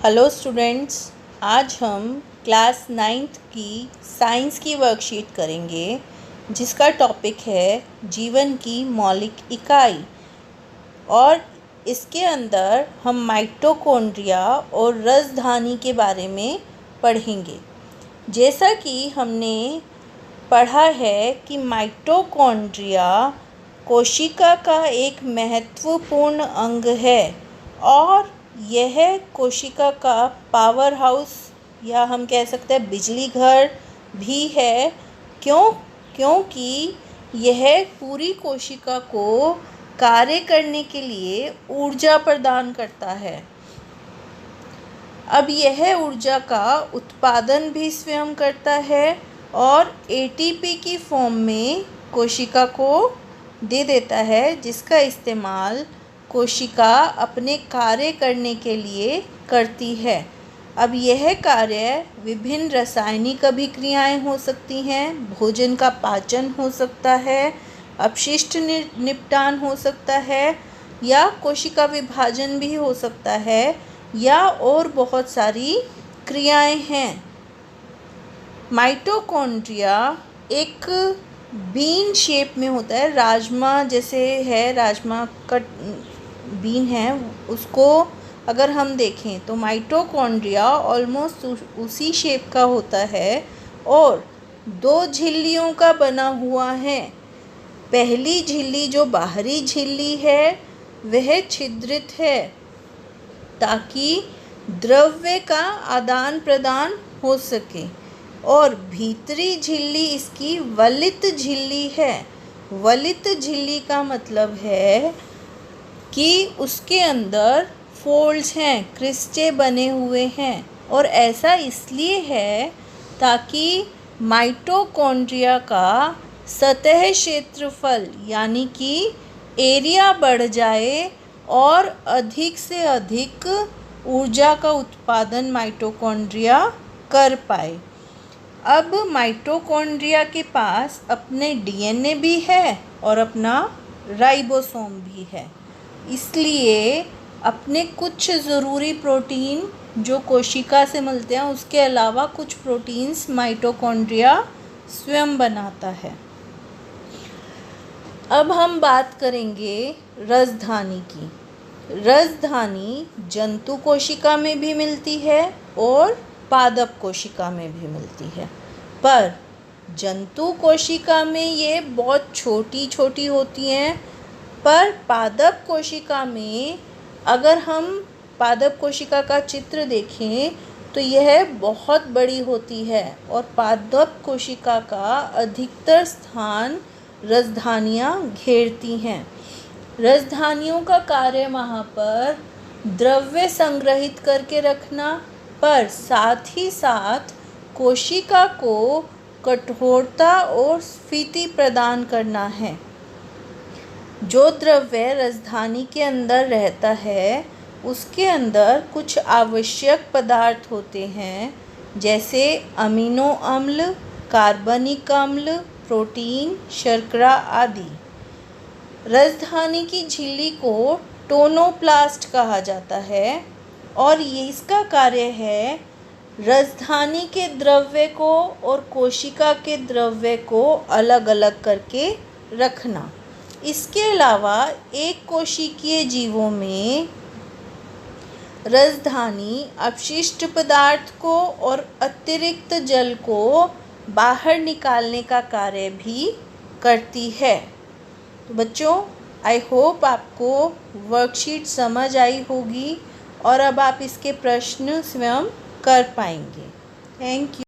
Hello students, आज हम class 9th की साइंस की वर्कशीट करेंगे जिसका टॉपिक है जीवन की मौलिक इकाई। और इसके अंदर हम माइटोकॉन्ड्रिया और रसधानी के बारे में पढ़ेंगे। जैसा कि हमने पढ़ा है कि माइटोकॉन्ड्रिया कोशिका का एक महत्वपूर्ण अंग है और यह कोशिका का पावर हाउस या हम कह सकते हैं बिजली घर भी है। क्योंकि यह पूरी कोशिका को कार्य करने के लिए ऊर्जा प्रदान करता है। अब यह ऊर्जा का उत्पादन भी स्वयं करता है और एटीपी की फॉर्म में कोशिका को दे देता है, जिसका इस्तेमाल कोशिका अपने कार्य करने के लिए करती है। अब यह कार्य विभिन्न रासायनिक अभिक्रियाएं हो सकती हैं, भोजन का पाचन हो सकता है, अपशिष्ट निपटान हो सकता है या कोशिका विभाजन भी हो सकता है या और बहुत सारी क्रियाएं हैं। माइटोकॉन्ड्रिया एक बीन शेप में होता है, राजमा जैसे है, राजमा का बीन है, उसको अगर हम देखें तो माइटोकॉन्ड्रिया ऑलमोस्ट उसी शेप का होता है और 2 झिल्लियों का बना हुआ है। पहली झिल्ली जो बाहरी झिल्ली है वह छिद्रित है ताकि द्रव्य का आदान प्रदान हो सके और भीतरी झिल्ली इसकी वलित झिल्ली है। वलित झिल्ली का मतलब है कि उसके अंदर फोल्ड्स हैं, क्रिस्टे बने हुए हैं और ऐसा इसलिए है ताकि माइटोकॉन्ड्रिया का सतह क्षेत्रफल यानी कि एरिया बढ़ जाए और अधिक से अधिक ऊर्जा का उत्पादन माइटोकॉन्ड्रिया कर पाए। अब माइटोकॉन्ड्रिया के पास अपने डीएनए भी है और अपना राइबोसोम भी है, इसलिए अपने कुछ ज़रूरी प्रोटीन जो कोशिका से मिलते हैं उसके अलावा कुछ प्रोटीन्स माइटोकॉन्ड्रिया स्वयं बनाता है। अब हम बात करेंगे रसधानी की। रसधानी जंतु कोशिका में भी मिलती है और पादप कोशिका में भी मिलती है, पर जंतु कोशिका में ये बहुत छोटी छोटी होती हैं, पर पादप कोशिका में अगर हम पादप कोशिका का चित्र देखें तो यह बहुत बड़ी होती है और पादप कोशिका का अधिकतर स्थान रसधानियाँ घेरती हैं। रसधानियों का कार्य वहाँ पर द्रव्य संग्रहित करके रखना, पर साथ ही साथ कोशिका को कठोरता और स्फीति प्रदान करना है। जो द्रव्य रसधानी के अंदर रहता है उसके अंदर कुछ आवश्यक पदार्थ होते हैं, जैसे अमीनो अम्ल, कार्बनिक अम्ल, प्रोटीन, शर्करा आदि। रसधानी की झिल्ली को टोनोप्लास्ट कहा जाता है और ये इसका कार्य है रसधानी के द्रव्य को और कोशिका के द्रव्य को अलग अलग करके रखना। इसके अलावा एक कोशिकीय जीवों में रसधानी अपशिष्ट पदार्थ को और अतिरिक्त जल को बाहर निकालने का कार्य भी करती है। तो बच्चों, आई होप आपको वर्कशीट समझ आई होगी और अब आप इसके प्रश्न स्वयं कर पाएंगे। Thank you.